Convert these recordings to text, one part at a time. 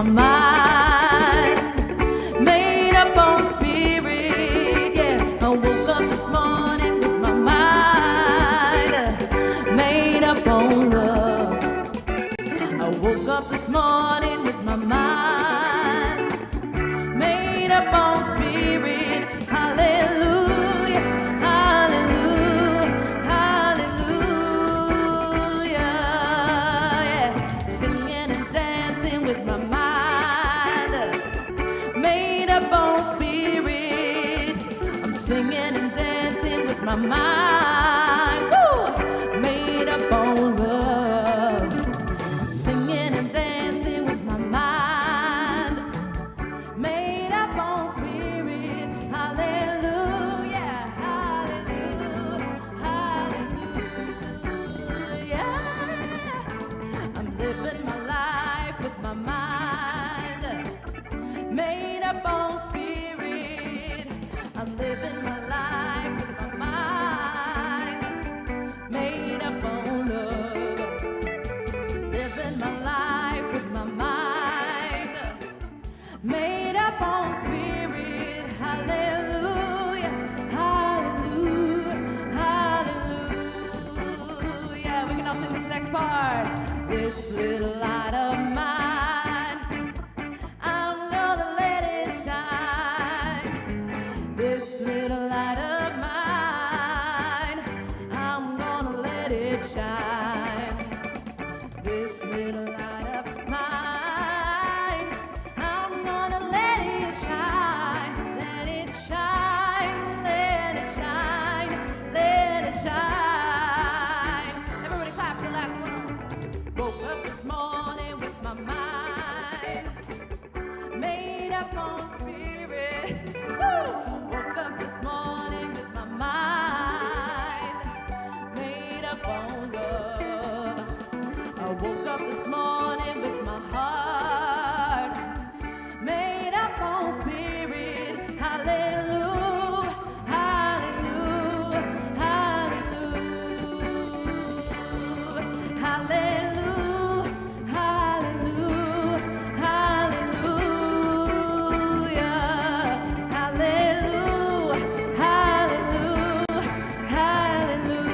mind, made up on spirit. Yeah, I woke up this morning with my mind made up on love. I woke up this morning with my mind made up on spirit. Hallelujah, hallelujah, hallelujah. Yeah. Singing and dancing with my mind made up on spirit. I'm singing and dancing with my mind, woo, made up on love. I'm singing and dancing with my mind made up on spirit. Hallelujah, hallelujah, hallelujah. I'm living my life with my mind made up on spirit. I'm living my life with my mind made up on love. Living my life with my mind made up on spirit. Hallelujah, hallelujah, hallelujah. We can all sing this next part. This little light of mine, I'm gonna let it shine. This little light of mine, I'm gonna let it shine. This little light of mine, I'm gonna let it shine. Let it shine, let it shine, let it shine. Everybody clap for the last one. Woke up this morning with my mind made up on spirit. Woo! Woke up this morning with my mind made up on love. I woke up this morning with my heart made up on spirit. Hallelujah, hallelujah, hallelujah, hallelujah, hallelujah, hallelujah, hallelujah, hallelujah, hallelujah.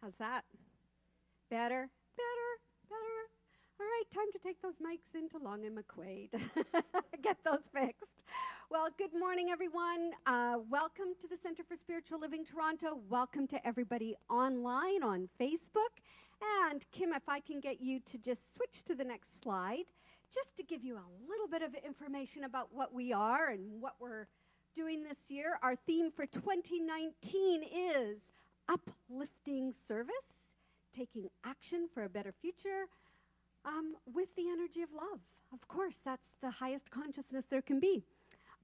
How's that? Better? Better? Better? All right, time to take those mics into Long and McQuaid. Get those fixed. Well, good morning, everyone. Welcome to the Center for Spiritual Living Toronto. Welcome to everybody online on Facebook. And Kim, if I can get you to just switch to the next slide, just to give you a little bit of information about what we are and what we're doing this year. Our theme for 2019 is uplifting service, taking action for a better future with the energy of love. Of course, that's the highest consciousness there can be.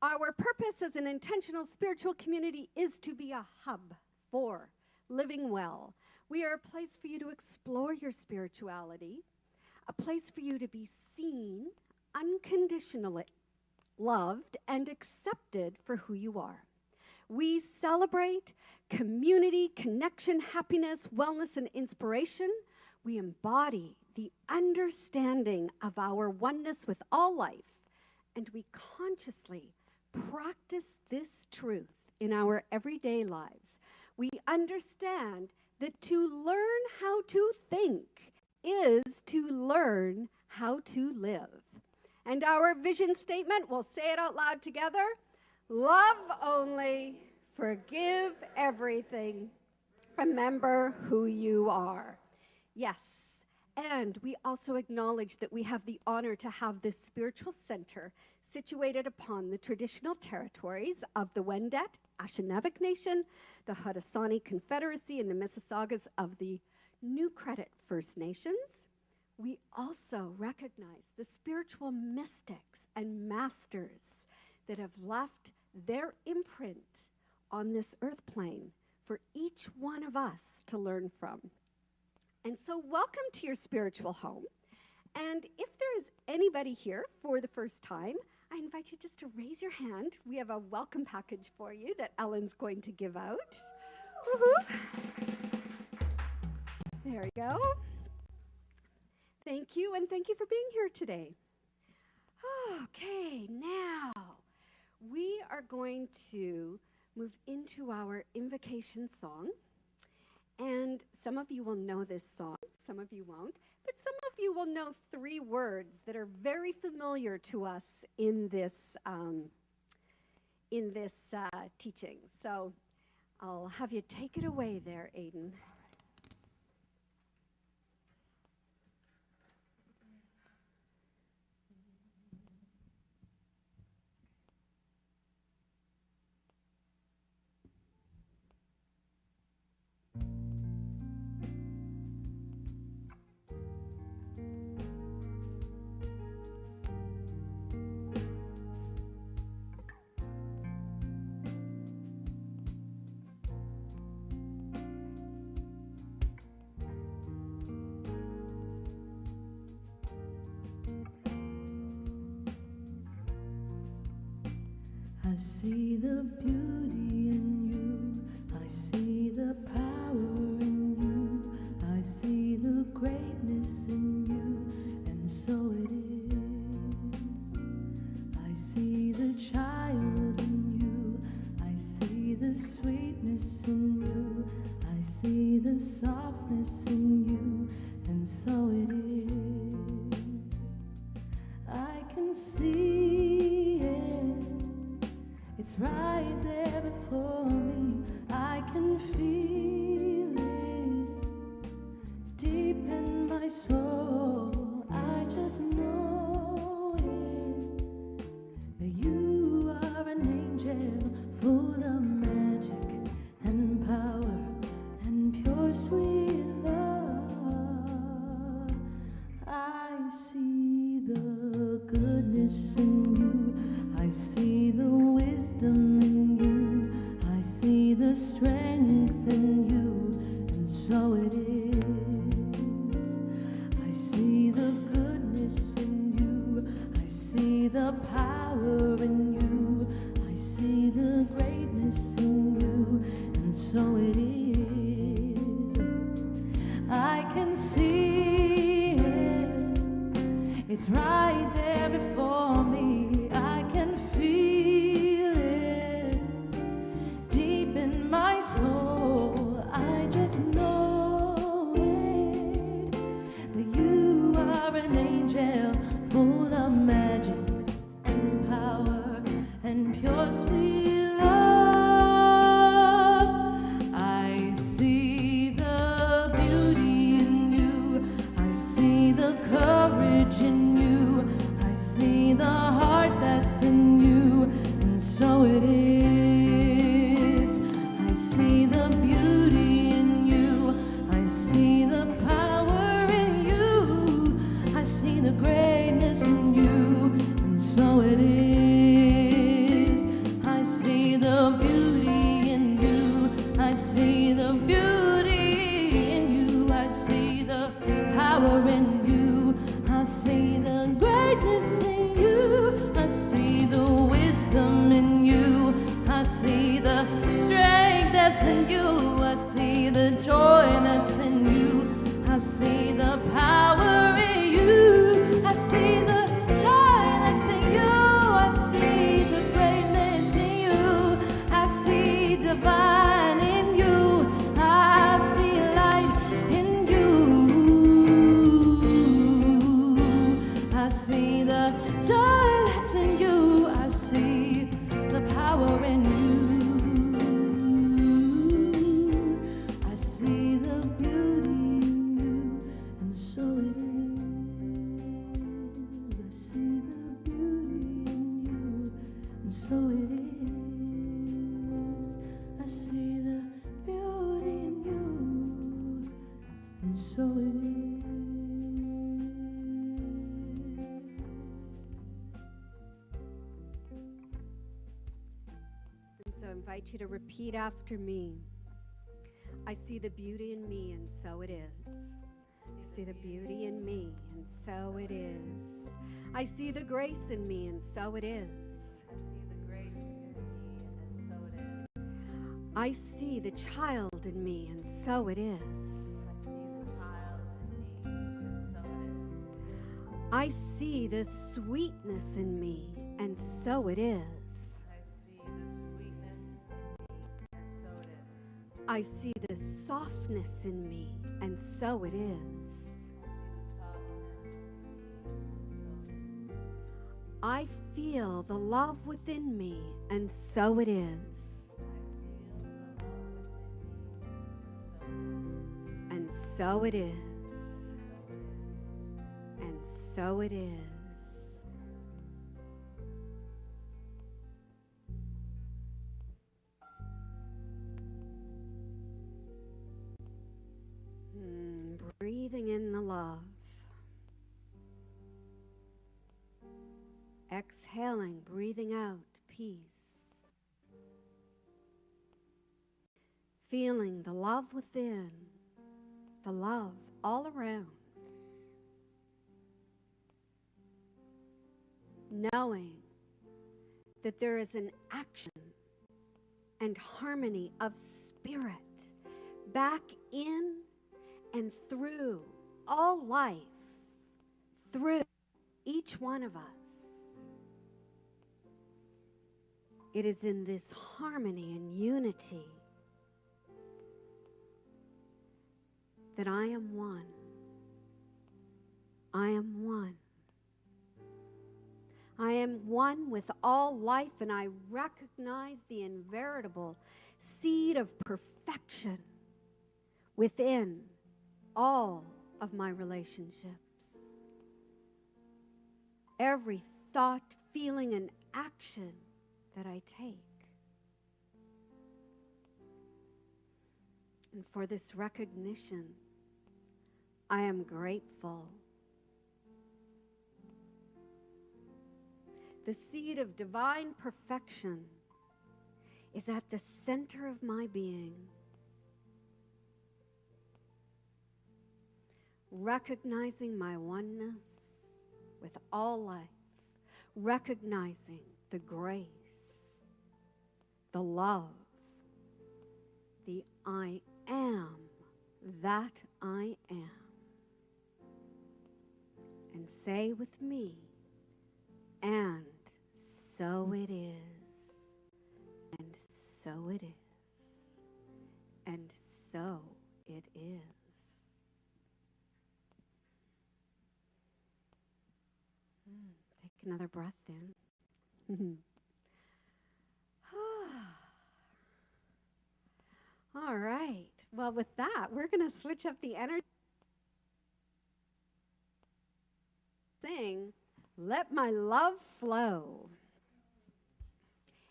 Our purpose as an intentional spiritual community is to be a hub for living well. We are a place for you to explore your spirituality, a place for you to be seen, unconditionally loved, and accepted for who you are. We celebrate community, connection, happiness, wellness, and inspiration. We embody the understanding of our oneness with all life, and we consciously practice this truth in our everyday lives. We understand that to learn how to think is to learn how to live. And our vision statement, we'll say it out loud together: love only, forgive everything, remember who you are. Yes, And we also acknowledge that we have the honor to have this spiritual center situated upon the traditional territories of the Wendat, Anishinaabe Nation, the Haudenosaunee Confederacy, and the Mississaugas of the New Credit First Nations. We also recognize the spiritual mystics and masters that have left their imprint on this earth plane for each one of us to learn from. And so welcome to your spiritual home. And if there is anybody here for the first time, I invite you just to raise your hand. We have a welcome package for you that Ellen's going to give out. Woohoo! There we go. Thank you, and thank you for being here today. Okay, now we are going to move into our invocation song. And some of you will know this song, some of you won't, but some of you will know 3 words that are very familiar to us in this teaching. So I'll have you take it away there, Aiden. I see the beauty in you, I see the power in you, I see the greatness in you, and so it is. I see the child in you, I see the sweetness in you, I see the softness in you, and so it is. I can see it. It's right there before me. I can feel it deep in my soul. I just know it, that you are an angel full of magic and power and pure sweet love. I see the goodness in you. I see the wisdom in you, I see the strength in you, and so it is. I see the goodness in you, I see the power in you, I see the greatness in you, and so it is. I can see it, it's right there before me. I can feel it deep in my soul. I just know it, that you are an angel full of magic and power and pure sweet love. I see the beauty in you, I see the courage in you, I see the heart that's in you, and so it is. I see the beauty in you, I see the power in you, I see the greatness in you, and so it is. I see the beauty in you, I see the beauty in you, I see the power in you, I see the greatness in you, I see the wisdom in you, so it is. I see the beauty in you, and so it is. And so I invite you to repeat after me. I see the beauty in me, and so it is. I see the beauty in me, and so it is. I see the grace in me, and so it is. I see the child in me, and so it is. I see the sweetness in me, and so it is. I see the softness in me, and so it is. I feel the love within me, and so it is. And so it is. And so it is. Breathing in the love. Exhaling, breathing out peace. Feeling the love within, the love all around. Knowing that there is an action and harmony of spirit back in and through all life, through each one of us. It is in this harmony and unity that I am one. I am one. I am one with all life, and I recognize the inveritable seed of perfection within all of my relationships. Every thought, feeling, and action that I take. And for this recognition, I am grateful. The seed of divine perfection is at the center of my being. Recognizing my oneness with all life, recognizing the grace, the love, the I am that I am. And say with me, and so it is, and so it is, and so it is. Take another breath in. All right. Well, with that, we're going to switch up the energy. Sing, Let My Love Flow.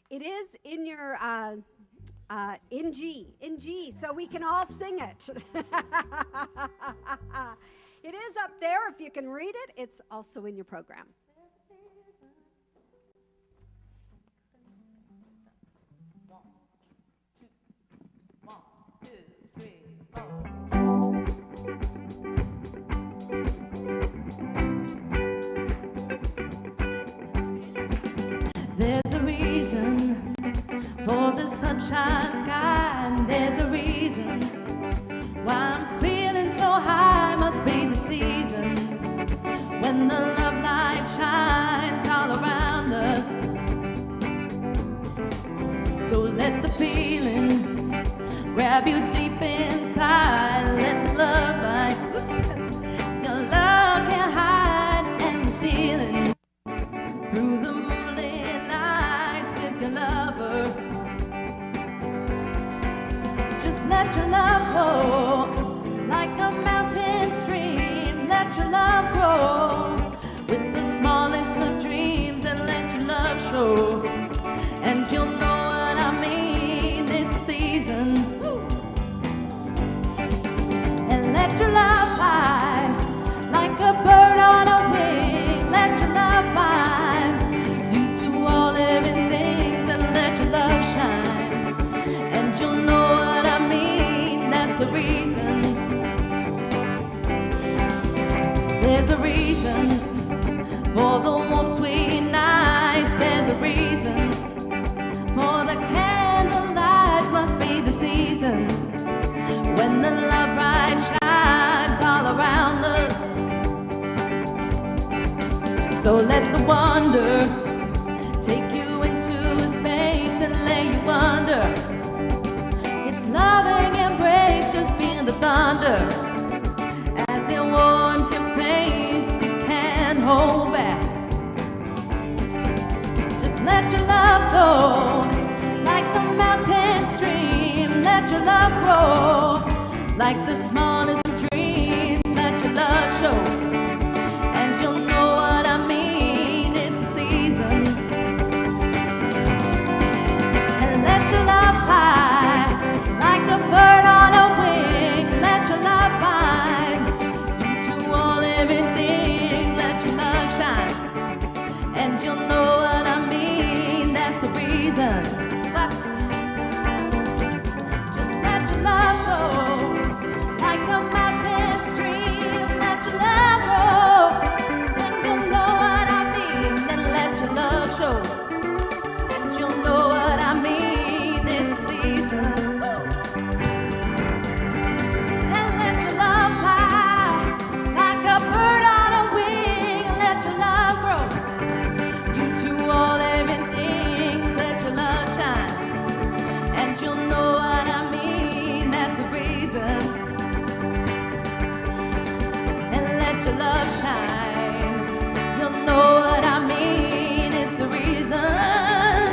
It is in your, in G, so we can all sing it. It is up there. If you can read it, it's also in your program. There's a reason for the sunshine sky, and there's a reason why I'm feeling so high. Must be the season when the love light shines all around us. So let the feeling grab you deep inside. Let the love light, your love can't hide, and the ceiling through the moonlit nights with your lover. Just let your love flow like a mountain stream. Let your love grow with the smallest of dreams, and let your love show let your love flow like the mountain stream. Let your love grow like the smallest of dreams. Let your love show, and you'll know what I mean. It's a season. And let your love fly like a bird on a wing. Let your love bind you to all living things. Let your love shine, and you'll know what I mean. That's the reason. Just let your love flow like a mountain stream. Let your love grow, and you'll know what I mean. Then let your love show, and you'll know what I mean. It's a season. And let your love fly like a bird on a wing. Let your love grow you to all living things. Let your love shine, and you'll know what I mean. That's a reason. And let your love shine, you'll know what I mean. It's the reason,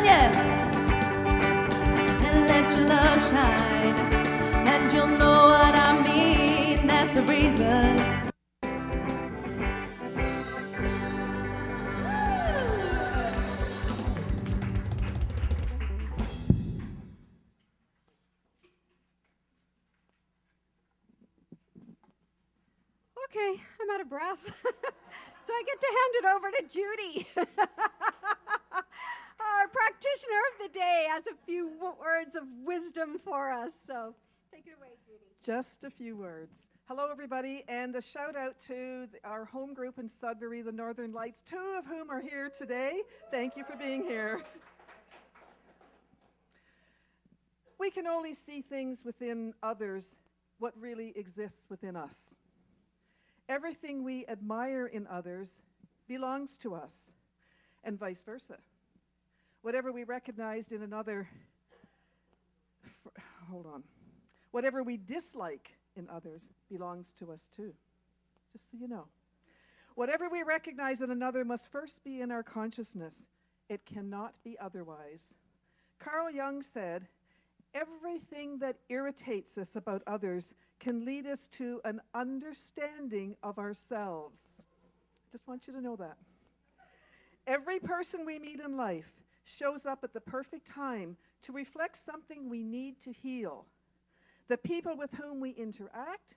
yeah. And let your love shine, and you'll know what I mean. That's the reason. Okay, I'm out of breath. So I get to hand it over to Judy. Our practitioner of the day has a few words of wisdom for us. So take it away, Judy. Just a few words. Hello, everybody, and a shout out to our home group in Sudbury, the Northern Lights, two of whom are here today. Thank you for being here. We can only see things within others, what really exists within us. Everything we admire in others belongs to us, and vice versa. Whatever we recognized in another, whatever we dislike in others belongs to us too, just so you know. Whatever we recognize in another must first be in our consciousness. It cannot be otherwise. Carl Jung said, everything that irritates us about others can lead us to an understanding of ourselves. Just want you to know that. Every person we meet in life shows up at the perfect time to reflect something we need to heal. The people with whom we interact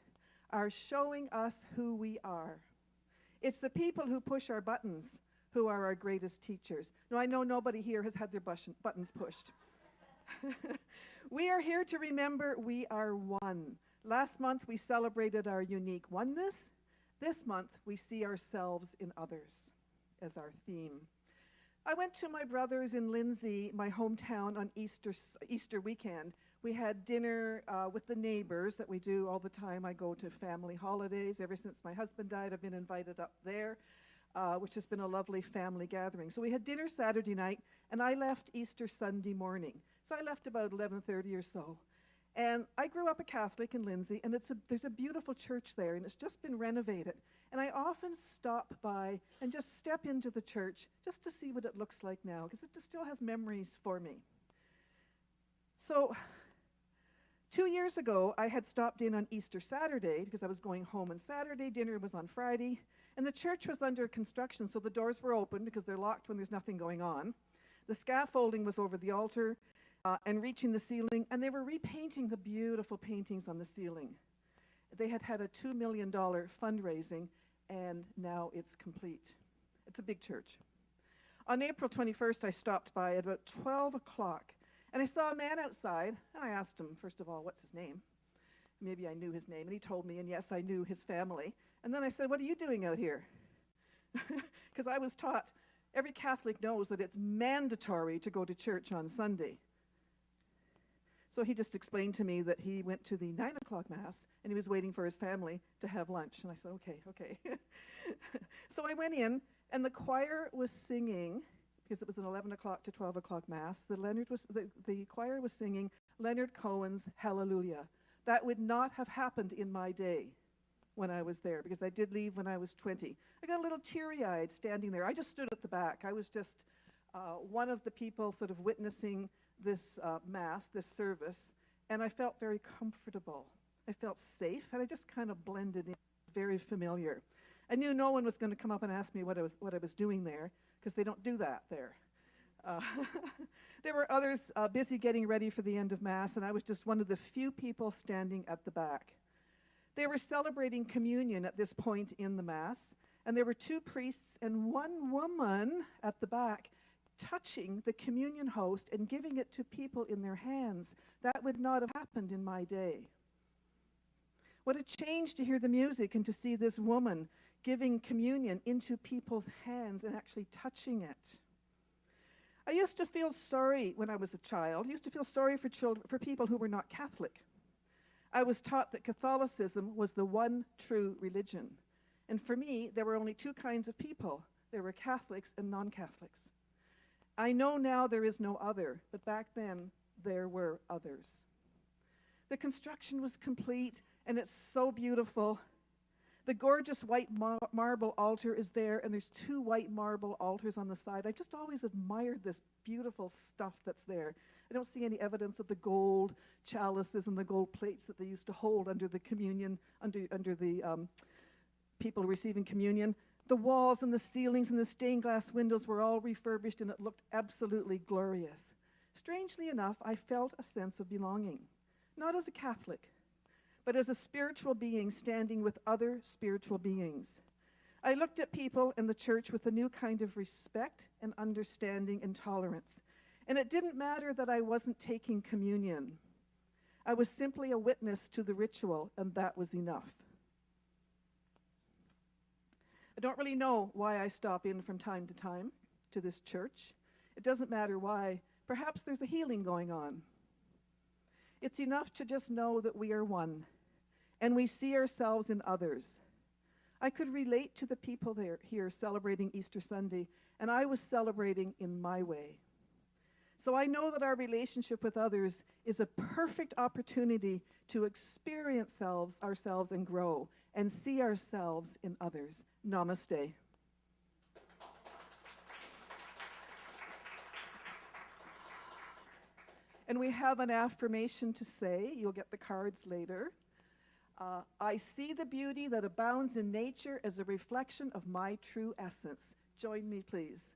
are showing us who we are. It's the people who push our buttons who are our greatest teachers. Now, I know nobody here has had their buttons pushed. We are here to remember we are one. Last month, we celebrated our unique oneness. This month, we see ourselves in others as our theme. I went to my brother's in Lindsay, my hometown, on Easter weekend. We had dinner with the neighbors that we do all the time. I go to family holidays. Ever since my husband died, I've been invited up there, which has been a lovely family gathering. So we had dinner Saturday night, and I left Easter Sunday morning. So I left about 11:30 or so. And I grew up a Catholic in Lindsay, and there's a beautiful church there, and it's just been renovated. And I often stop by and just step into the church just to see what it looks like now, because it still has memories for me. So 2 years ago, I had stopped in on Easter Saturday because I was going home on Saturday. Dinner was on Friday, and the church was under construction, so the doors were open because they're locked when there's nothing going on. The scaffolding was over the altar and reaching the ceiling, and they were repainting the beautiful paintings on the ceiling. They had had a $2 million fundraising, and now it's complete. It's a big church. On April 21st, I stopped by at about 12 o'clock, and I saw a man outside, and I asked him, first of all, what's his name? Maybe I knew his name, and he told me, and yes, I knew his family. And then I said, what are you doing out here? Because I was taught, every Catholic knows that it's mandatory to go to church on Sunday. So he just explained to me that he went to the 9 o'clock Mass, and he was waiting for his family to have lunch. And I said, okay. So I went in, and the choir was singing, because it was an 11 o'clock to 12 o'clock Mass. The choir was singing Leonard Cohen's Hallelujah. That would not have happened in my day when I was there, because I did leave when I was 20. I got a little teary-eyed standing there. I just stood at the back. I was just one of the people sort of witnessing this Mass, this service, and I felt very comfortable. I felt safe, and I just kind of blended in, very familiar. I knew no one was going to come up and ask me what I was doing there, because they don't do that there. There were others busy getting ready for the end of Mass, and I was just one of the few people standing at the back. They were celebrating communion at this point in the Mass, and there were two priests and one woman at the back touching the communion host and giving it to people in their hands. That would not have happened in my day. What a change to hear the music and to see this woman giving communion into people's hands and actually touching it. I used to feel sorry when I was a child. I used to feel sorry for people who were not Catholic. I was taught that Catholicism was the one true religion. And for me, there were only two kinds of people. There were Catholics and non-Catholics. I know now there is no other, but back then there were others. The construction was complete, and it's so beautiful. The gorgeous white marble altar is there, and there's two white marble altars on the side. I just always admired this beautiful stuff that's there. I don't see any evidence of the gold chalices and the gold plates that they used to hold under the communion, under the people receiving communion. The walls and the ceilings and the stained glass windows were all refurbished, and it looked absolutely glorious. Strangely enough, I felt a sense of belonging, not as a Catholic, but as a spiritual being standing with other spiritual beings. I looked at people in the church with a new kind of respect and understanding and tolerance. And it didn't matter that I wasn't taking communion. I was simply a witness to the ritual, and that was enough. I don't really know why I stop in from time to time to this church. It doesn't matter why. Perhaps there's a healing going on. It's enough to just know that we are one, and we see ourselves in others. I could relate to the people here celebrating Easter Sunday, and I was celebrating in my way. So I know that our relationship with others is a perfect opportunity to experience ourselves and grow and see ourselves in others. Namaste. And we have an affirmation to say. You'll get the cards later. I see the beauty that abounds in nature as a reflection of my true essence. Join me, please.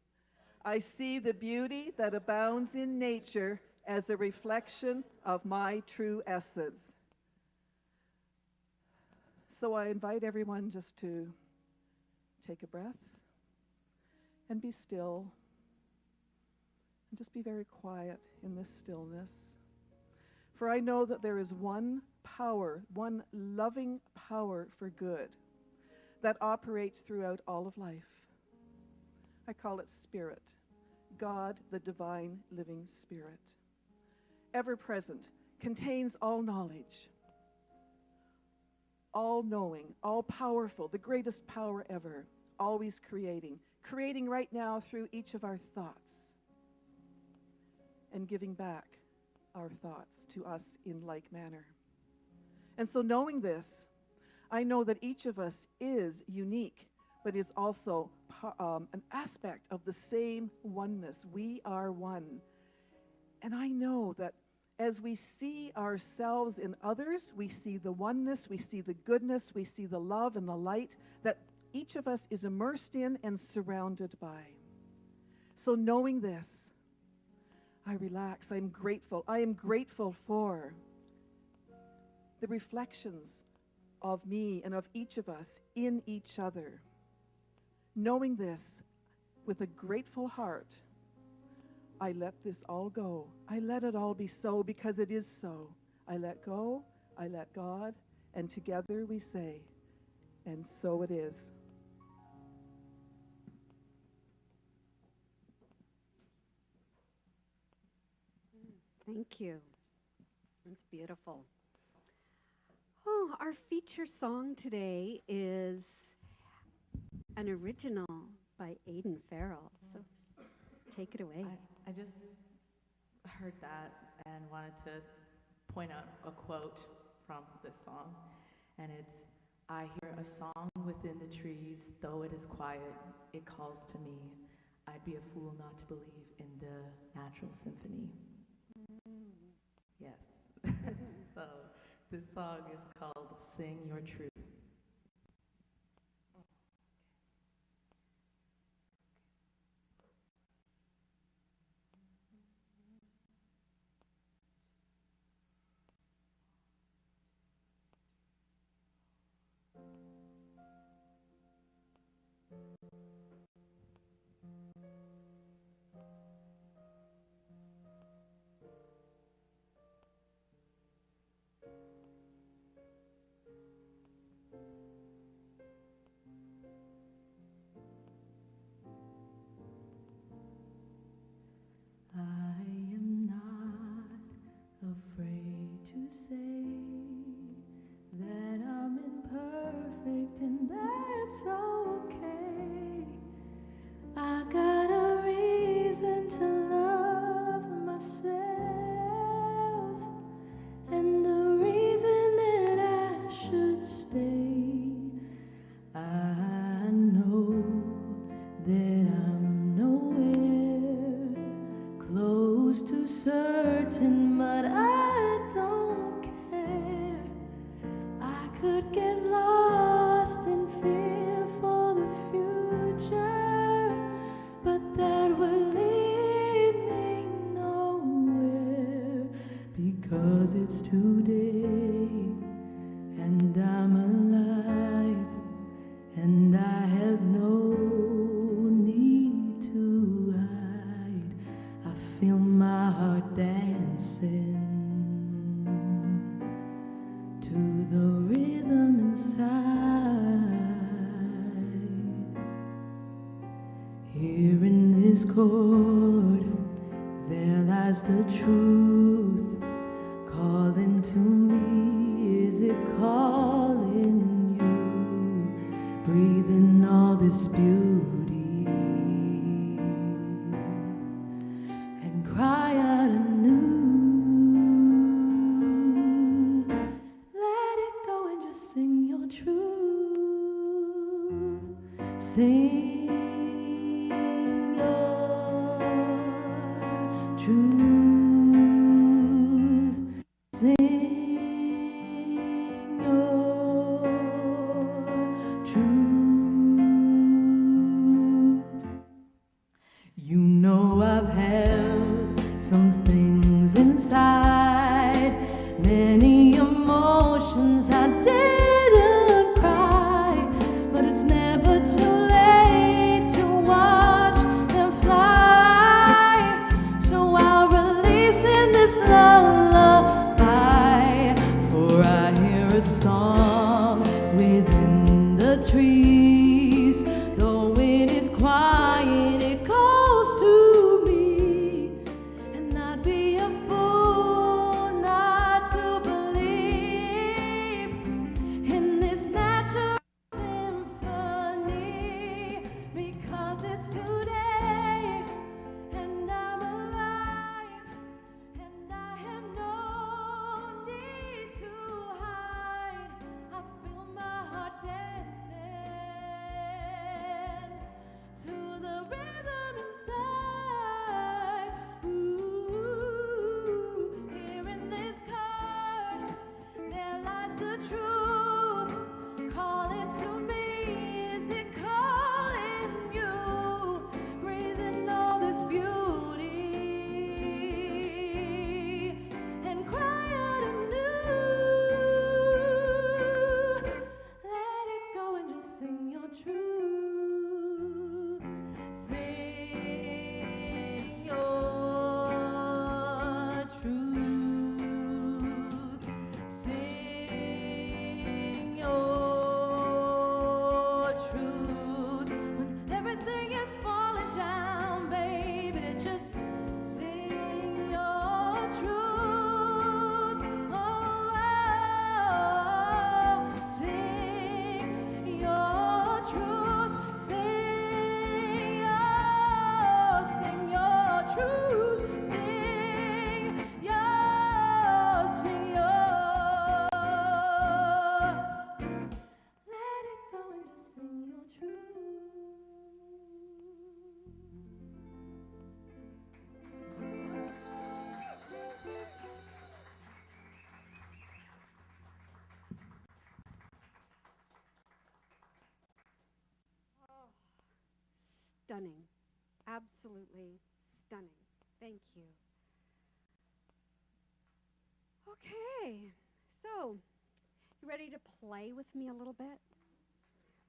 I see the beauty that abounds in nature as a reflection of my true essence. So I invite everyone just to take a breath and be still and just be very quiet in this stillness. For I know that there is one power, one loving power for good that operates throughout all of life. I call it Spirit, God, the divine living Spirit. Ever present, contains all knowledge, all knowing, all powerful, the greatest power ever, always creating right now through each of our thoughts and giving back our thoughts to us in like manner. And so knowing this, I know that each of us is unique, but is also an aspect of the same oneness. We are one. And I know that as we see ourselves in others, we see the oneness, we see the goodness, we see the love and the light that each of us is immersed in and surrounded by. So knowing this, I relax. I'm grateful. I am grateful for the reflections of me and of each of us in each other. Knowing this, with a grateful heart, I let this all go. I let it all be so because it is so. I let go, I let God, and together we say, and so it is. Thank you. That's beautiful. Oh, our feature song today is an original by Aidan Farrell. So take it away. I just heard that and wanted to point out a quote from this song. And it's, I hear a song within the trees, though it is quiet, it calls to me. I'd be a fool not to believe in the natural symphony. Yes. So this song is called Sing Your Truth. I am not afraid to say that I'm imperfect and that's okay. I got a reason to love myself and a reason that I should stay. I know that I'm nowhere close to certain, but I don't care. I could get lost in fear for the future, but that would lead me nowhere, because it's today and I'm alive and I have no need to hide. I feel my heart dancing to the rhythm inside. Here in this chord, there lies the truth calling to me. Is it calling you? Breathing all this beauty and cry out anew. Let it go and just sing your truth. Sing your truth. Sing your truth. You know I've held some things inside, many emotions I didn't cry, but it's never too late to watch them fly. So I'll release in this lullaby, for I hear a song within the trees. Though it is quiet, it calls to me, and I'd be a fool not to believe stunning. Absolutely stunning. Thank you. Okay, so you ready to play with me a little bit?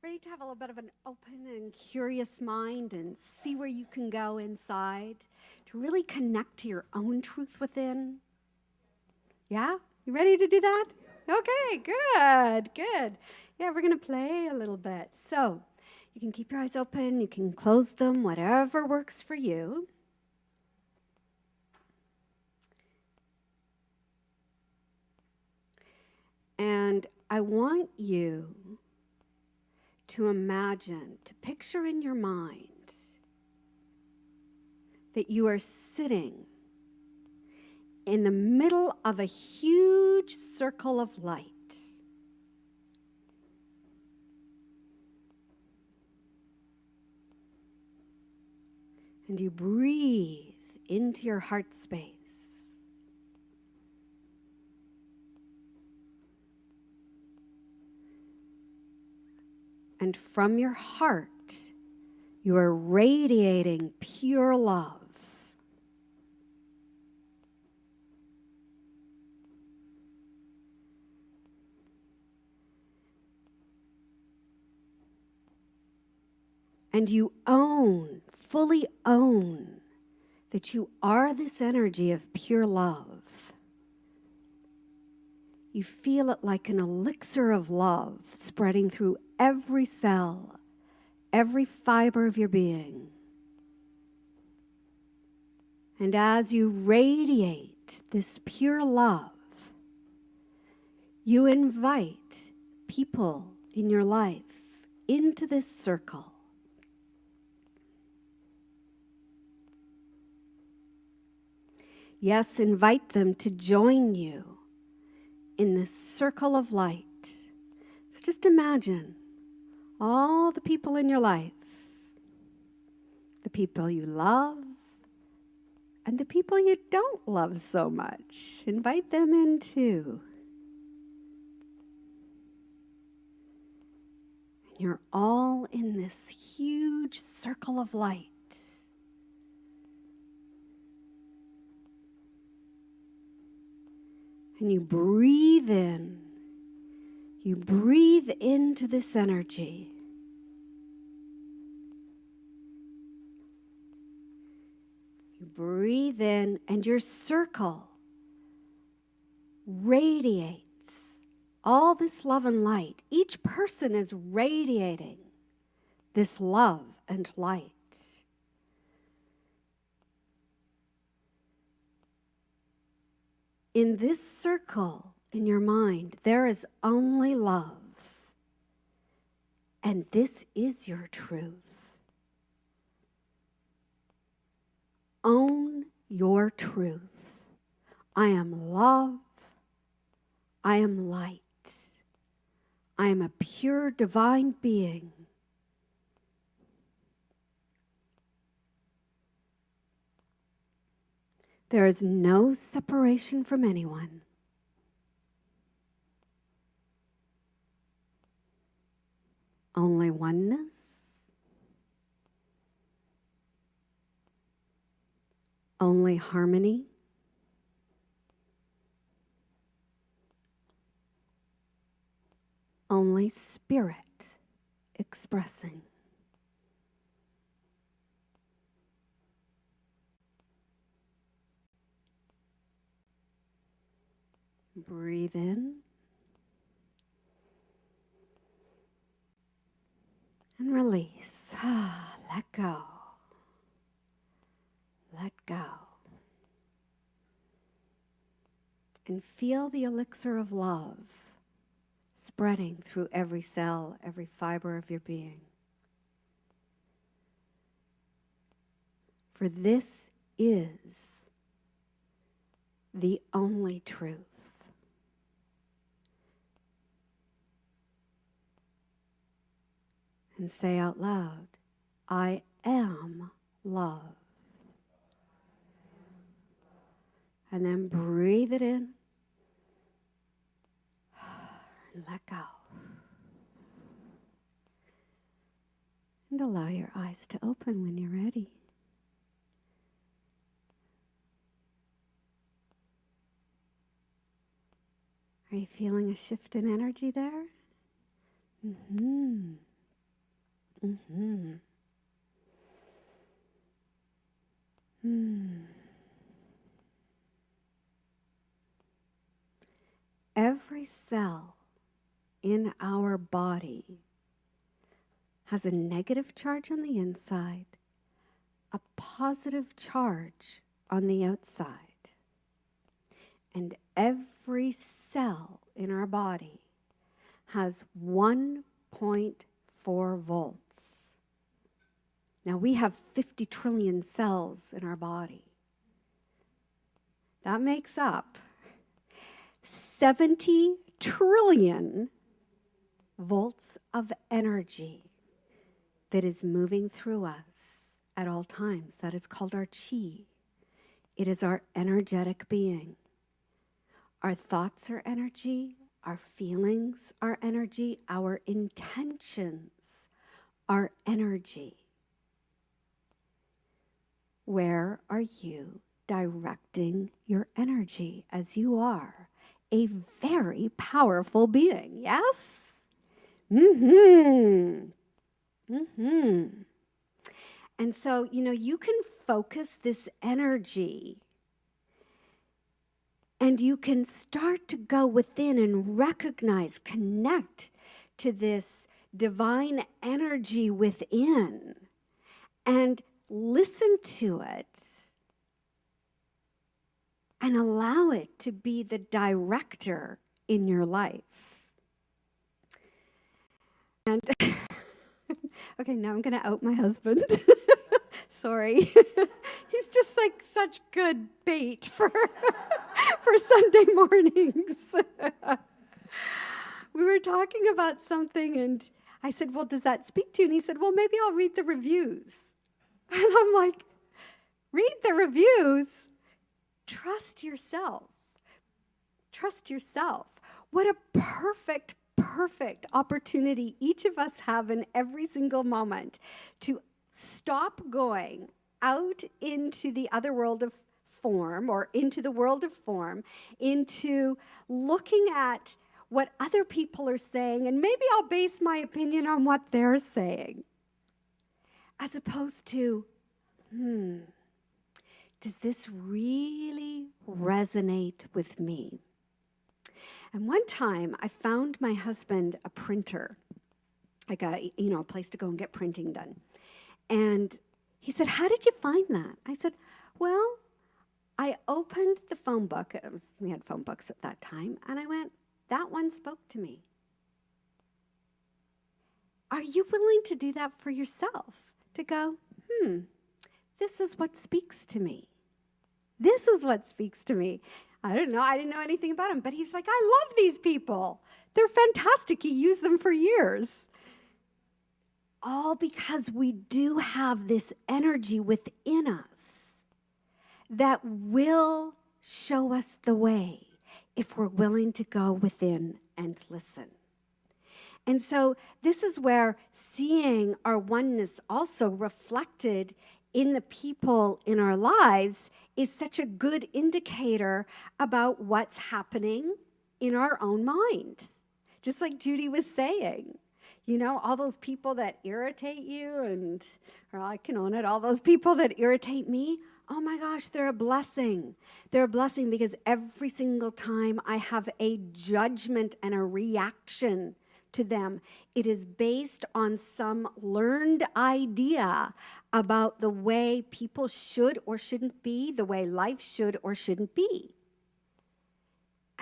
Ready to have a little bit of an open and curious mind and see where you can go inside to really connect to your own truth within? Yeah? You ready to do that? Okay, good, good. Yeah, we're going to play a little bit. So you can keep your eyes open, you can close them, whatever works for you. And I want you to imagine, to picture in your mind that you are sitting in the middle of a huge circle of light. And you breathe into your heart space. And from your heart, you are radiating pure love. And you fully own that you are this energy of pure love. You feel it like an elixir of love spreading through every cell, every fiber of your being. And as you radiate this pure love, you invite people in your life into this circle. Yes, invite them to join you in this circle of light. So just imagine all the people in your life, the people you love, and the people you don't love so much. Invite them in too. And you're all in this huge circle of light. And you breathe in. You breathe into this energy. You breathe in, and your circle radiates all this love and light. Each person is radiating this love and light. In this circle in your mind, there is only love. And this is your truth. Own your truth. I am love. I am light. I am a pure divine being. There is no separation from anyone. Only oneness. Only harmony. Only spirit expressing. Breathe in and release. Let go. Let go. And feel the elixir of love spreading through every cell, every fiber of your being. For this is the only truth. And say out loud, I am love. And then breathe it in and let go. And allow your eyes to open when you're ready. Are you feeling a shift in energy there? Mm-hmm. Mm-hmm. Every cell in our body has a negative charge on the inside, a positive charge on the outside. And every cell in our body has 1.4 volts. Now, we have 50 trillion cells in our body. That makes up 70 trillion volts of energy that is moving through us at all times. That is called our chi. It is our energetic being. Our thoughts are energy. Our feelings are energy. Our intentions are energy. Where are you directing your energy as you are a very powerful being? Yes? Mm-hmm. Mm-hmm. And so, you can focus this energy and you can start to go within and recognize, connect to this divine energy within and listen to it and allow it to be the director in your life. And okay, now I'm going to out my husband. Sorry. He's just like such good bait for Sunday mornings. We were talking about something and I said, well, does that speak to you? And he said, well, maybe I'll read the reviews. And I'm like, read the reviews? Trust yourself. Trust yourself. What a perfect opportunity each of us have in every single moment to stop going out into the other world of form or into the world of form, into looking at what other people are saying, and maybe I'll base my opinion on what they're saying, as opposed to, does this really resonate with me? And one time I found my husband a printer, like a place to go and get printing done. And he said, how did you find that? I said, well, I opened the phone book. We had phone books at that time. And I went, that one spoke to me. Are you willing to do that for yourself? To go, this is what speaks to me. This is what speaks to me. I didn't know anything about him, but he's like, I love these people. They're fantastic. He used them for years. All because we do have this energy within us that will show us the way if we're willing to go within and listen. And so this is where seeing our oneness also reflected in the people in our lives is such a good indicator about what's happening in our own minds. Just like Judy was saying, all those people that irritate you or I can own it, all those people that irritate me, oh my gosh, they're a blessing. They're a blessing because every single time I have a judgment and a reaction to them, it is based on some learned idea about the way people should or shouldn't be, the way life should or shouldn't be.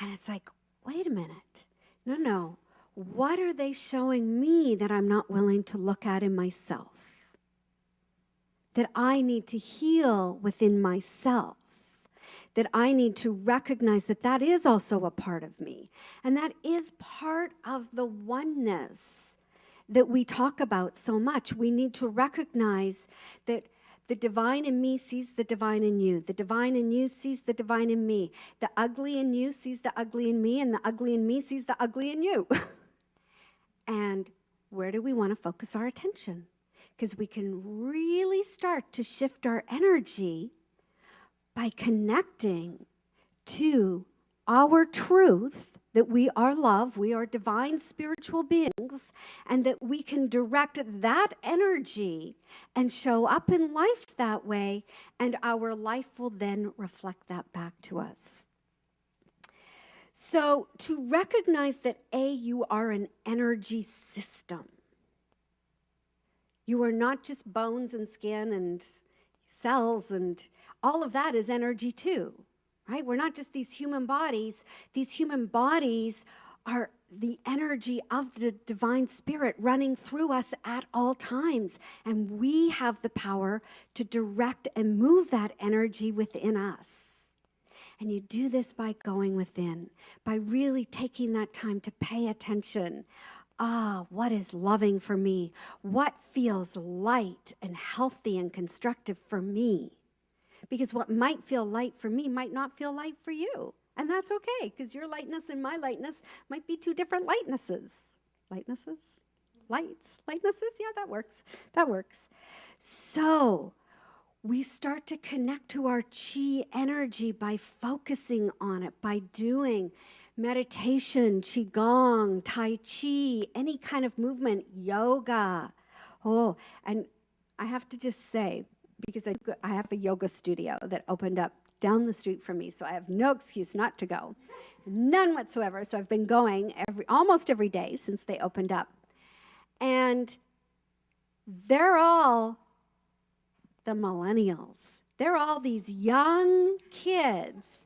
And it's like, wait a minute. No. What are they showing me that I'm not willing to look at in myself? That I need to heal within myself. That I need to recognize that that is also a part of me. And that is part of the oneness that we talk about so much. We need to recognize that the divine in me sees the divine in you. The divine in you sees the divine in me. The ugly in you sees the ugly in me, and the ugly in me sees the ugly in you. And where do we want to focus our attention? because we can really start to shift our energy by connecting to our truth that we are love, we are divine spiritual beings, and that we can direct that energy and show up in life that way, and our life will then reflect that back to us. So to recognize that you are an energy system. You are not just bones and skin and cells, and all of that is energy too. Right? We're not just these human bodies. These human bodies are the energy of the divine spirit running through us at all times. And we have the power to direct and move that energy within us. And you do this by going within, by really taking that time to pay attention. What is loving for me? What feels light and healthy and constructive for me? Because what might feel light for me might not feel light for you. And that's okay, because your lightness and my lightness might be two different lightnesses. Lightnesses? Lights? Lightnesses? Yeah, that works. That works. So we start to connect to our chi energy by focusing on it, by doing meditation, qigong, tai chi, any kind of movement, yoga. And I have to just say, because I have a yoga studio that opened up down the street from me, so I have no excuse not to go. None whatsoever. So I've been going almost every day since they opened up. And they're all the millennials. They're all these young kids.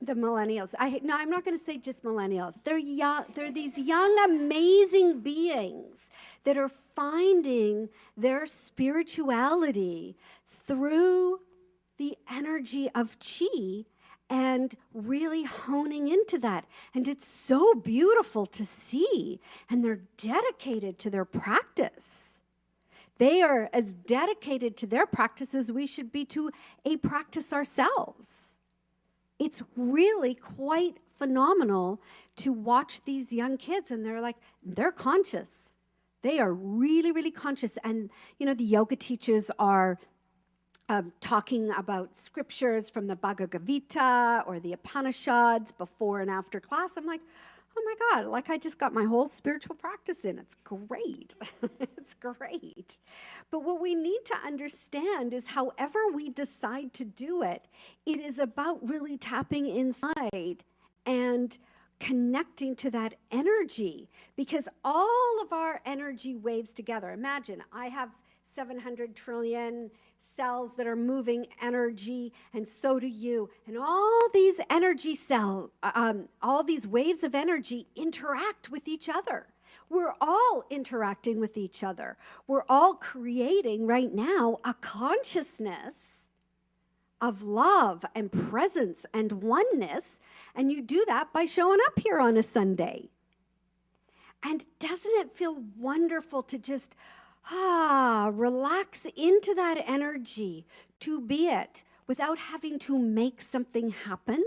The millennials. I'm not going to say just millennials. They're young. They're these young, amazing beings that are finding their spirituality through the energy of chi and really honing into that. And it's so beautiful to see. And they're dedicated to their practice. They are as dedicated to their practice as we should be to a practice ourselves. It's really quite phenomenal to watch these young kids, and they're conscious. They are really, really conscious. And, the yoga teachers are talking about scriptures from the Bhagavad Gita or the Upanishads before and after class. I'm like, oh my God, I just got my whole spiritual practice in. It's great. It's great. But what we need to understand is however we decide to do it, it is about really tapping inside and connecting to that energy, because all of our energy waves together. Imagine, I have 700 trillion cells that are moving energy, and so do you. And all these energy all these waves of energy interact with each other. We're all interacting with each other. We're all creating right now a consciousness of love and presence and oneness, and you do that by showing up here on a Sunday. And doesn't it feel wonderful to just relax into that energy, to be it, without having to make something happen?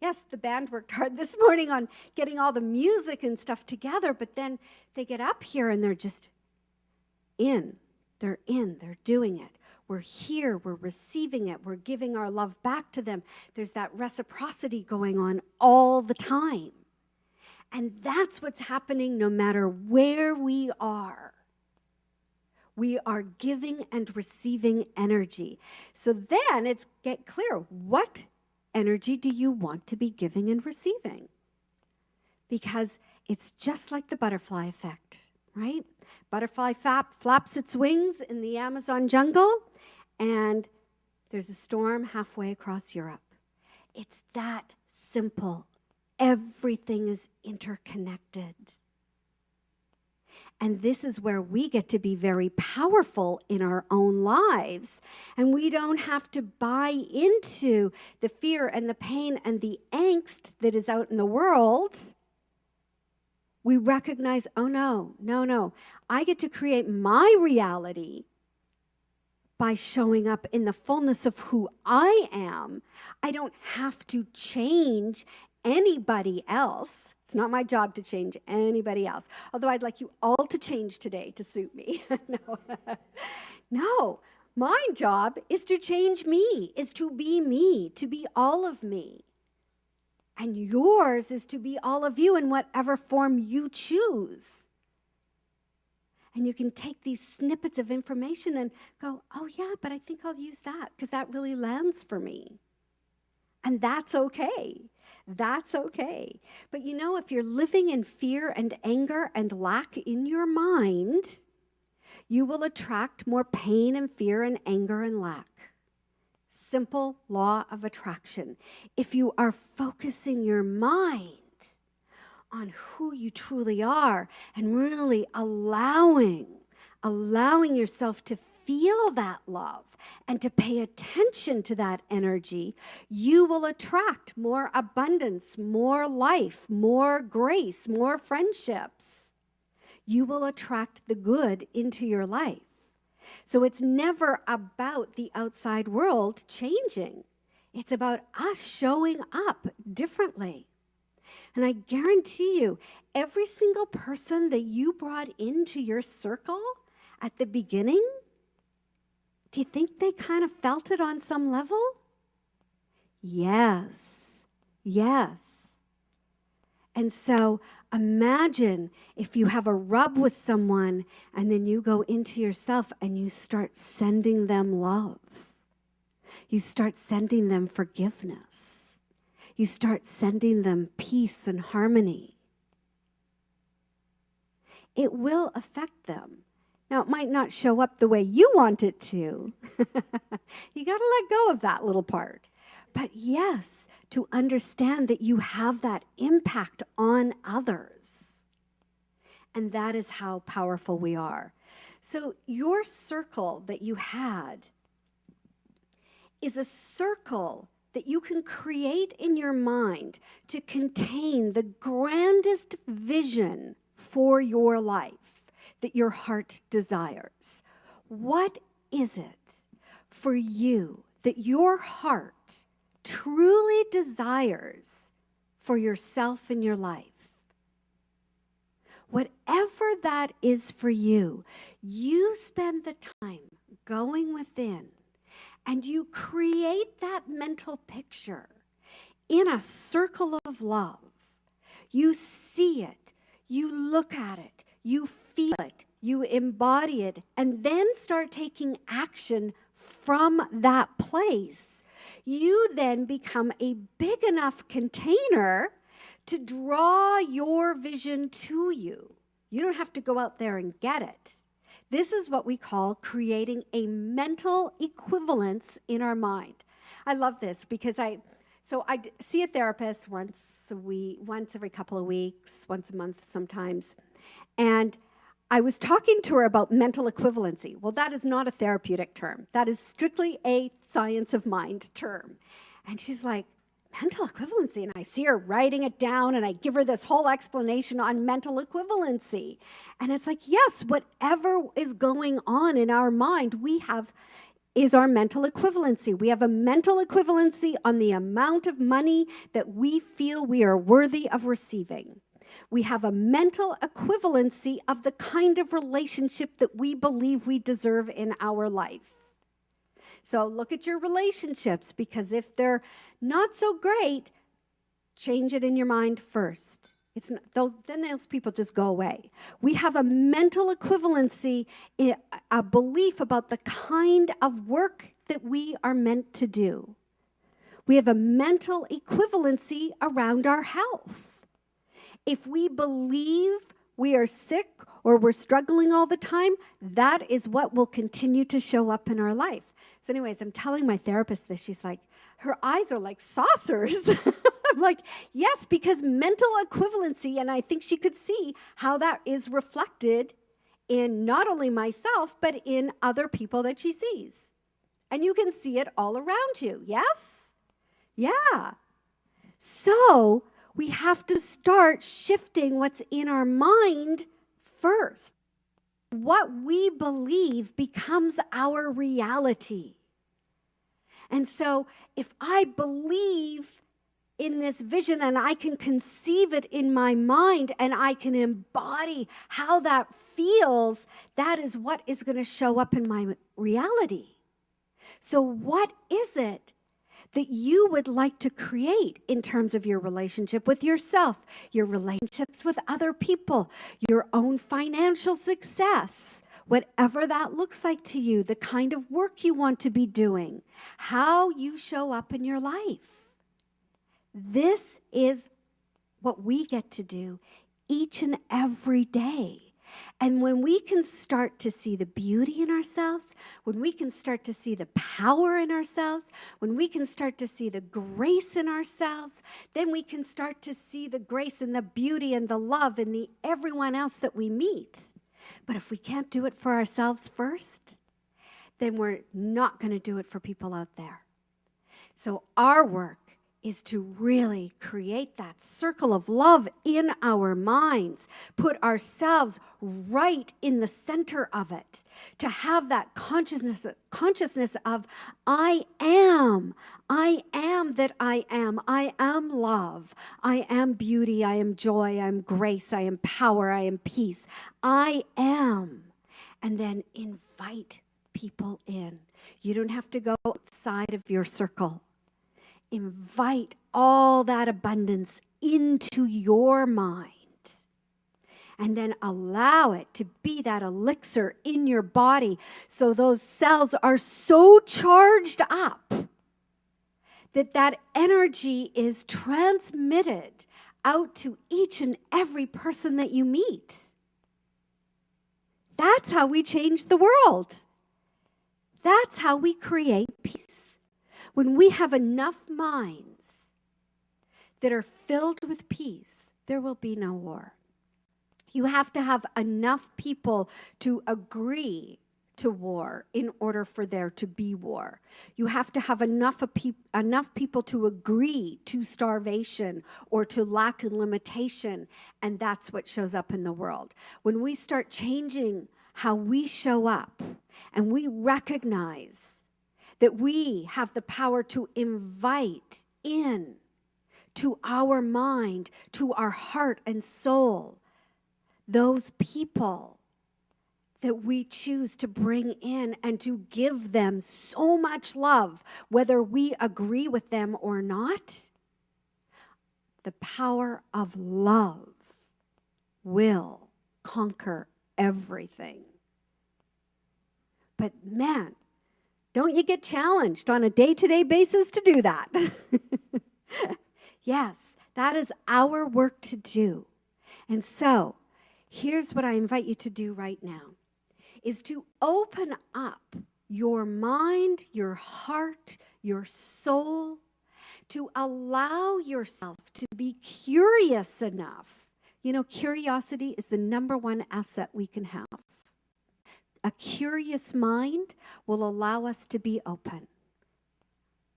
Yes, the band worked hard this morning on getting all the music and stuff together, but then they get up here and they're just in. They're doing it. We're here, we're receiving it, we're giving our love back to them. There's that reciprocity going on all the time. And that's what's happening no matter where we are. We are giving and receiving energy. So then get clear, what energy do you want to be giving and receiving? Because it's just like the butterfly effect, right? Butterfly flaps its wings in the Amazon jungle, and there's a storm halfway across Europe. It's that simple. Everything is interconnected. And this is where we get to be very powerful in our own lives. And we don't have to buy into the fear and the pain and the angst that is out in the world. We recognize, oh no. I get to create my reality by showing up in the fullness of who I am. I don't have to change anybody else It's not my job to change anybody else. Although I'd like you all to change today to suit me. No. No. My job is to change me, is to be all of me. And yours is to be all of you in whatever form you choose. And you can take these snippets of information and go, oh yeah, but I think I'll use that because that really lands for me. And that's okay. That's okay. But you know, if you're living in fear and anger and lack in your mind, you will attract more pain and fear and anger and lack. Simple law of attraction. If you are focusing your mind on who you truly are and really allowing yourself to feel that love and to pay attention to that energy, you will attract more abundance, more life, more grace, more friendships. You will attract the good into your life. So it's never about the outside world changing. It's about us showing up differently. And I guarantee you, every single person that you brought into your circle at the beginning, do you think they kind of felt it on some level? Yes. Yes. And so imagine if you have a rub with someone and then you go into yourself and you start sending them love. You start sending them forgiveness. You start sending them peace and harmony. It will affect them. Now, it might not show up the way you want it to. You got to let go of that little part. But yes, to understand that you have that impact on others. And that is how powerful we are. So your circle that you had is a circle that you can create in your mind to contain the grandest vision for your life that your heart desires. What is it for you that your heart truly desires for yourself in your life? Whatever that is for you, you spend the time going within and you create that mental picture in a circle of love. You see it, you look at it, you feel it, you embody it, and then start taking action from that place. You then become a big enough container to draw your vision to you. You don't have to go out there and get it. This is what we call creating a mental equivalence in our mind. I love this because I see a therapist once every couple of weeks, once a month sometimes. And I was talking to her about mental equivalency. Well, that is not a therapeutic term. That is strictly a science of mind term. And she's like, mental equivalency? And I see her writing it down and I give her this whole explanation on mental equivalency. And it's like, yes, whatever is going on in our mind, is our mental equivalency. We have a mental equivalency on the amount of money that we feel we are worthy of receiving. We have a mental equivalency of the kind of relationship that we believe we deserve in our life. So look at your relationships, because if they're not so great, change it in your mind first. Then those people just go away. We have a mental equivalency, a belief about the kind of work that we are meant to do. We have a mental equivalency around our health. If we believe we are sick or we're struggling all the time, that is what will continue to show up in our life. So anyways, I'm telling my therapist this. She's like, her eyes are like saucers. I'm like, yes, because mental equivalency, and I think she could see how that is reflected in not only myself, but in other people that she sees. And you can see it all around you, yes? Yeah. So we have to start shifting what's in our mind first. What we believe becomes our reality. And so if I believe in this vision and I can conceive it in my mind and I can embody how that feels, that is what is going to show up in my reality. So what is it that you would like to create in terms of your relationship with yourself, your relationships with other people, your own financial success, whatever that looks like to you, the kind of work you want to be doing, how you show up in your life? This is what we get to do each and every day. And when we can start to see the beauty in ourselves, when we can start to see the power in ourselves, when we can start to see the grace in ourselves, then we can start to see the grace and the beauty and the love in the everyone else that we meet. But if we can't do it for ourselves first, then we're not going to do it for people out there. So our work is to really create that circle of love in our minds, put ourselves right in the center of it, to have that consciousness of I am that I am love, I am beauty, I am joy, I am grace, I am power, I am peace, I am. And then invite people in. You don't have to go outside of your circle. Invite all that abundance into your mind and then allow it to be that elixir in your body so those cells are so charged up that that energy is transmitted out to each and every person that you meet. That's how we change the world. That's how we create peace. When we have enough minds that are filled with peace, there will be no war. You have to have enough people to agree to war in order for there to be war. You have to have enough people to agree to starvation or to lack and limitation, and that's what shows up in the world. When we start changing how we show up and we recognize that we have the power to invite in to our mind, to our heart and soul, those people that we choose to bring in and to give them so much love, whether we agree with them or not. The power of love will conquer everything. But man, don't you get challenged on a day-to-day basis to do that? Yes, that is our work to do. And so, here's what I invite you to do right now, is to open up your mind, your heart, your soul, to allow yourself to be curious enough. You know, curiosity is the number one asset we can have. A curious mind will allow us to be open.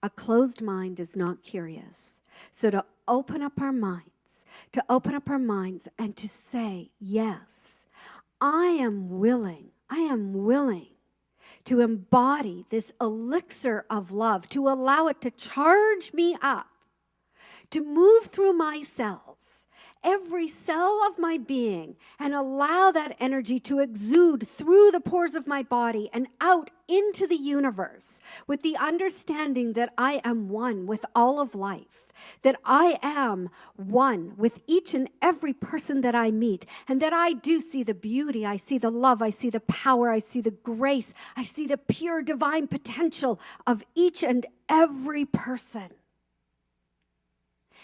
A closed mind is not curious. So to open up our minds, and to say, yes, I am willing to embody this elixir of love, to allow it to charge me up, to move through my cells, every cell of my being, and allow that energy to exude through the pores of my body and out into the universe with the understanding that I am one with all of life, that I am one with each and every person that I meet, and that I do see the beauty, I see the love, I see the power, I see the grace, I see the pure divine potential of each and every person.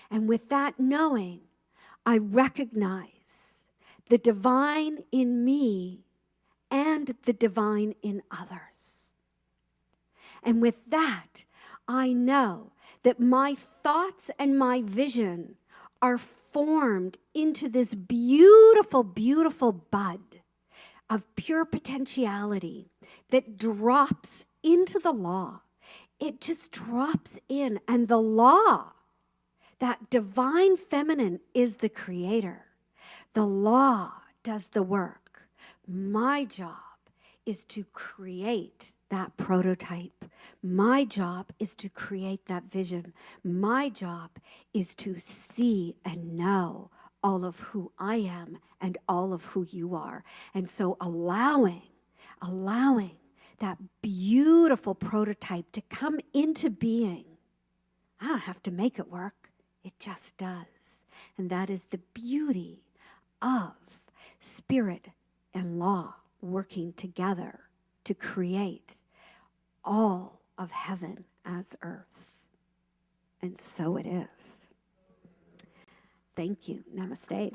And with that knowing, I recognize the divine in me and the divine in others. And with that, I know that my thoughts and my vision are formed into this beautiful, beautiful bud of pure potentiality that drops into the law. It just drops in, and the law, that divine feminine, is the creator. The law does the work. My job is to create that prototype, My job is to create that vision. My job is to see and know all of who I am and all of who you are. And so allowing that beautiful prototype to come into being. I don't have to make it work. It just does. And that is the beauty of spirit and law working together to create all of heaven as earth. And so it is. Thank you. Namaste.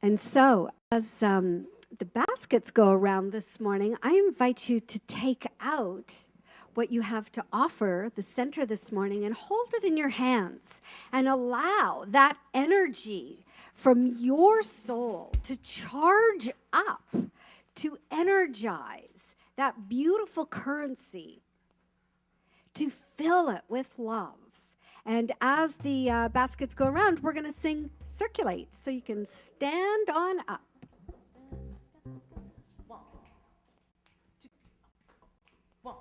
And so, as the baskets go around this morning, I invite you to take out what you have to offer the center this morning and hold it in your hands and allow that energy from your soul to charge up, to energize that beautiful currency, to fill it with love. And as the baskets go around, we're going to sing Circulate. So you can stand on up. 1, 2, 1, 2.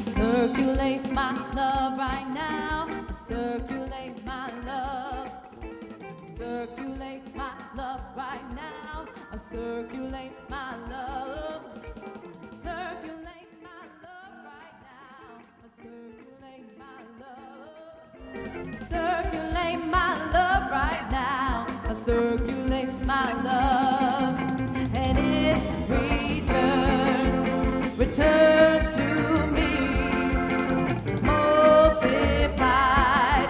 Circulate my love right now. Circulate my love. Circulate my love right now. Circulate my love. Circulate my love right now. Circulate my love. Circulate my love right now. Circulate my love. And it returns to me. Multiplied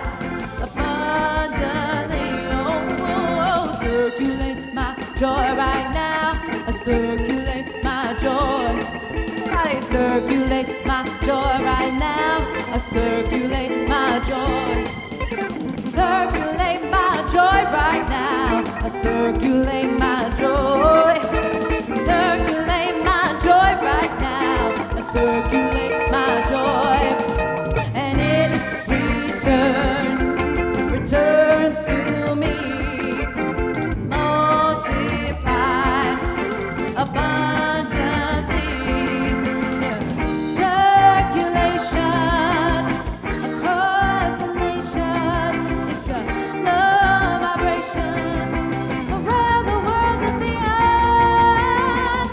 abundantly. Oh, circulate my joy right now. Circulate my joy. Gotta circulate my joy right now. Circulate my joy. Circulate my joy right now. Circulate my joy. Circulate my joy right now. Circulate my joy. And it returns to me. Multiply abundantly. Circulation across the nation. It's a love vibration around the world and beyond.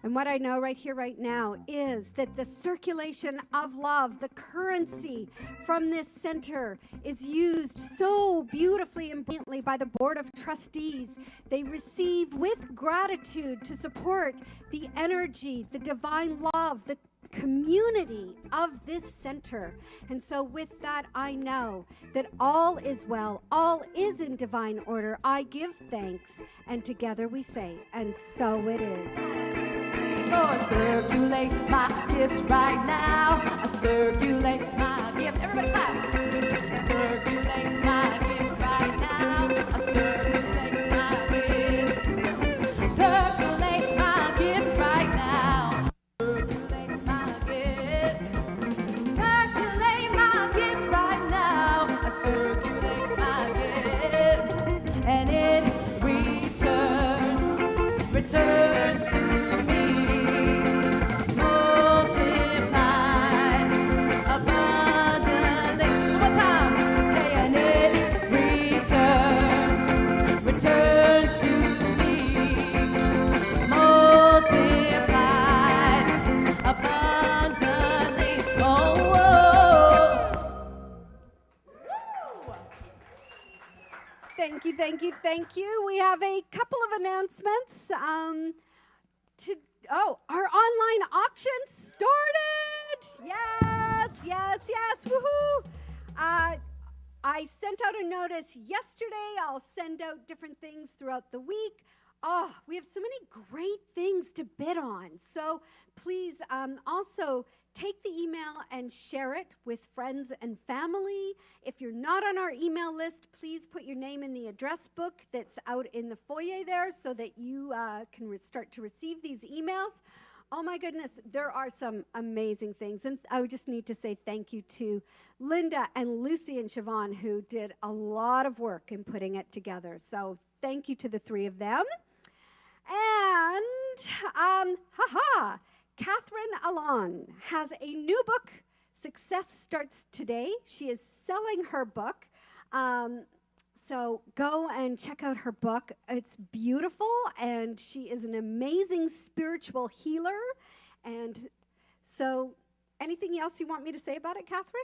And what I know right here, right now, is that the circulation of love, the currency from this center, is used so beautifully and brilliantly by the Board of Trustees. They receive with gratitude to support the energy, the divine love, the community of this center. And so with that, I know that all is well, all is in divine order. I give thanks, and together we say, and so it is. Oh, circulate my gift right now. I circulate my gift. Everybody clap. Circulate my gift right now. I circulate my gift. Circulate my gift right now. Circulate my gift. Circulate my gift right now. I circulate my gift. And it returns to me. Multiplied abundantly. One more time. Hey, and it returns to me. Multiplied abundantly. Oh, whoa. Woo. Thank you, thank you, thank you. We have a couple of announcements. Our online auction started. Yes, woohoo. I sent out a notice yesterday. I'll send out different things throughout the week. Oh, we have so many great things to bid on. So please also take the email and share it with friends and family. If you're not on our email list, please put your name in the address book that's out in the foyer there so that you can start to receive these emails. Oh my goodness, there are some amazing things. And I would just need to say thank you to Linda and Lucy and Siobhan, who did a lot of work in putting it together. So thank you to the three of them. And, Catherine Alon has a new book. Success starts today. She is selling her book. So go and check out her book. It's beautiful, and she is an amazing spiritual healer. And so, anything else you want me to say about it, Catherine?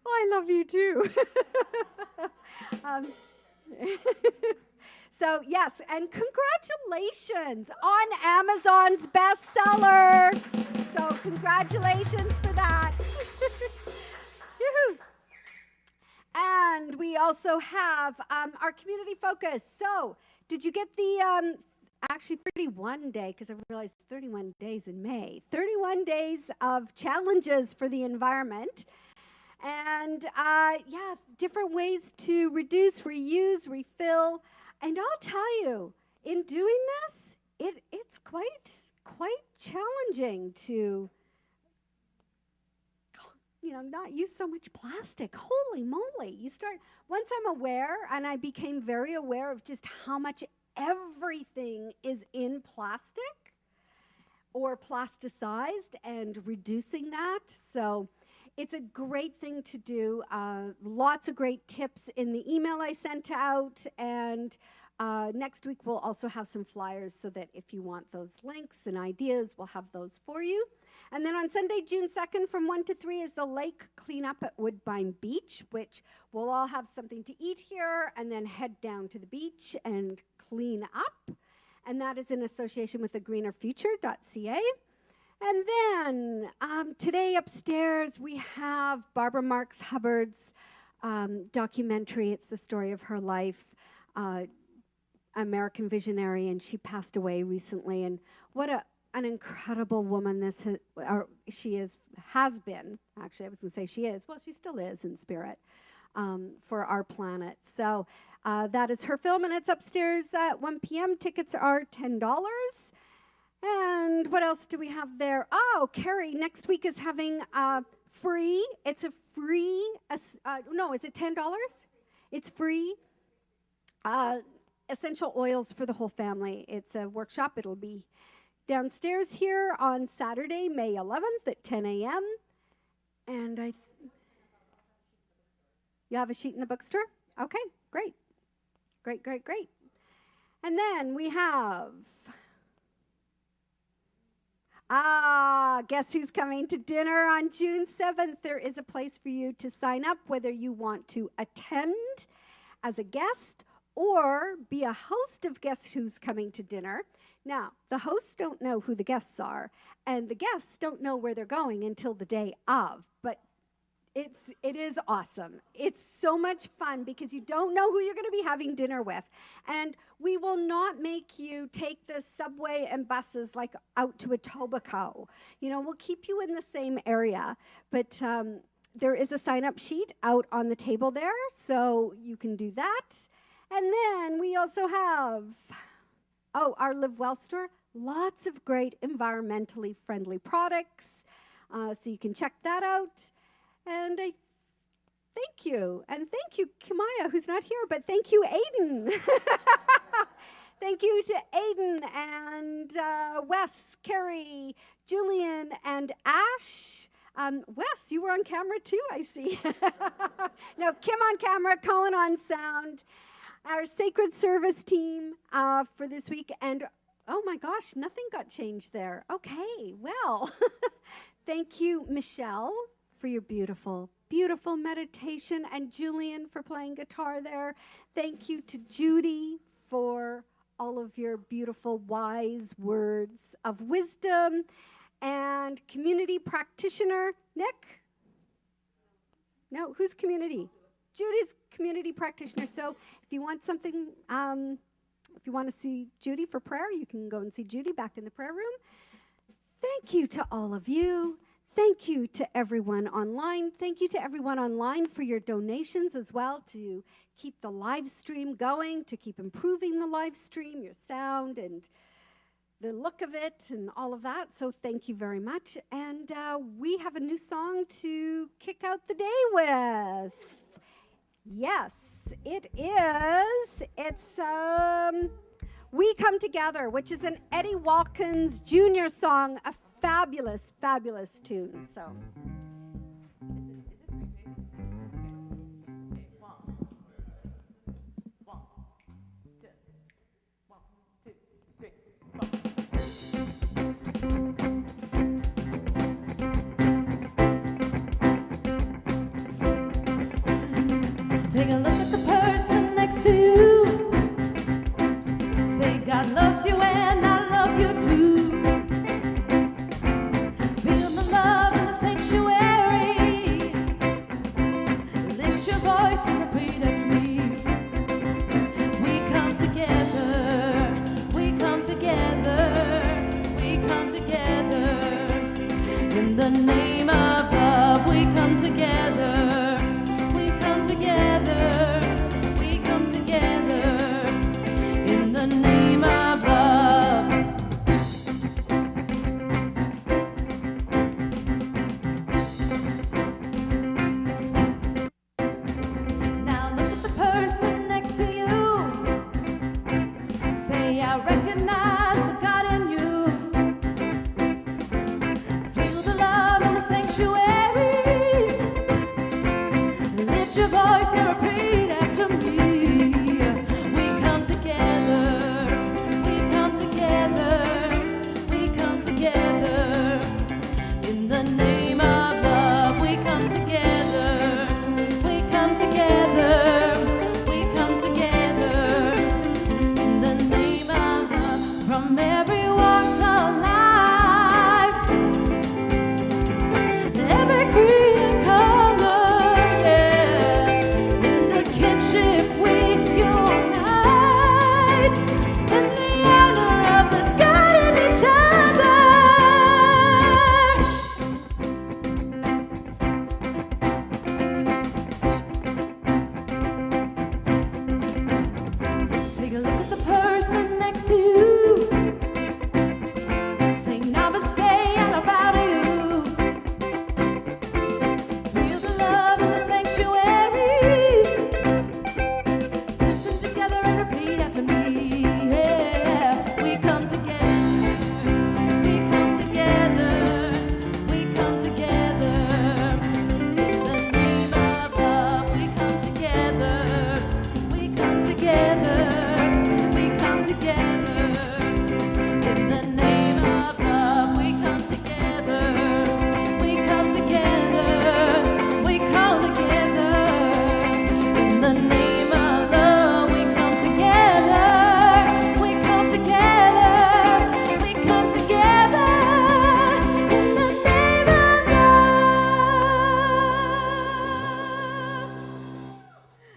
Well, I love you too. So, yes, and congratulations on Amazon's bestseller. So, congratulations for that. Yoo-hoo. And we also have our community focus. So, did you get the, actually 31 day, because I realized 31 days in May, 31 days of challenges for the environment. And, yeah, different ways to reduce, reuse, refill. And I'll tell you, in doing this, it's quite challenging to, not use so much plastic. Holy moly. Once I'm aware, and I became very aware of just how much everything is in plastic or plasticized and reducing that. So it's a great thing to do. Lots of great tips in the email I sent out. And next week we'll also have some flyers so that if you want those links and ideas, we'll have those for you. And then on Sunday, June 2nd, from 1 to 3 is the lake cleanup at Woodbine Beach, which we'll all have something to eat here and then head down to the beach and clean up. And that is in association with thegreenerfuture.ca. And then today upstairs we have Barbara Marx Hubbard's documentary. It's the story of her life, American visionary, and she passed away recently. And what an incredible woman has been. Actually, I was going to say she is. Well, she still is in spirit for our planet. So that is her film, and it's upstairs at 1 p.m. Tickets are $10. And what else do we have there? Oh, Carrie, next week is having free. It's a free, no, is it $10? It's free. Essential oils for the whole family. It's a workshop. It'll be downstairs here on Saturday, May 11th at 10 a.m. And you have a sheet in the bookstore? Okay, great. Great. And then we have, guess who's coming to dinner on June 7th? There is a place for you to sign up, whether you want to attend as a guest or be a host of Guess Who's Coming to Dinner. Now, the hosts don't know who the guests are, and the guests don't know where they're going until the day of, but it is awesome. It's so much fun because you don't know who you're going to be having dinner with, and we will not make you take the subway and buses like out to Etobicoke. We'll keep you in the same area, but there is a sign-up sheet out on the table there, so you can do that. And then we also have, our Live Well store, lots of great environmentally friendly products, so you can check that out. And I thank you. And thank you, Kimaya, who's not here, but thank you, Aiden. Thank you to Aiden and Wes, Carrie, Julian, and Ash. Wes, you were on camera too, I see. No, Kim on camera, Cohen on sound. Our sacred service team for this week. And oh my gosh, nothing got changed there. Okay, well, thank you, Michelle, for your beautiful, beautiful meditation, and Julian for playing guitar there. Thank you to Judy for all of your beautiful, wise words of wisdom. And community practitioner, Nick? No, who's community? Judy's community practitioner. So if you want something If you want to see Judy for prayer, you can go and see Judy back in the prayer room. Thank you to all of you. Thank you to everyone online. Thank you to everyone online for your donations as well to keep the live stream going, to keep improving the live stream, your sound and the look of it and all of that. So thank you very much. And we have a new song to kick out the day with. Yes, it is. It's We Come Together, which is an Eddie Watkins Jr. song, a fabulous, fabulous tune. So. Take a look at the person next to you. Say God loves you and I love you too. Feel the love in the sanctuary. Lift your voice and repeat after me. We come together. We come together. We come together. In the name of love, we come together.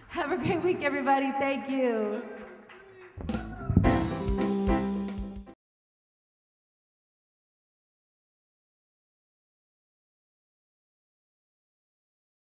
Have a great week, everybody. Thank you.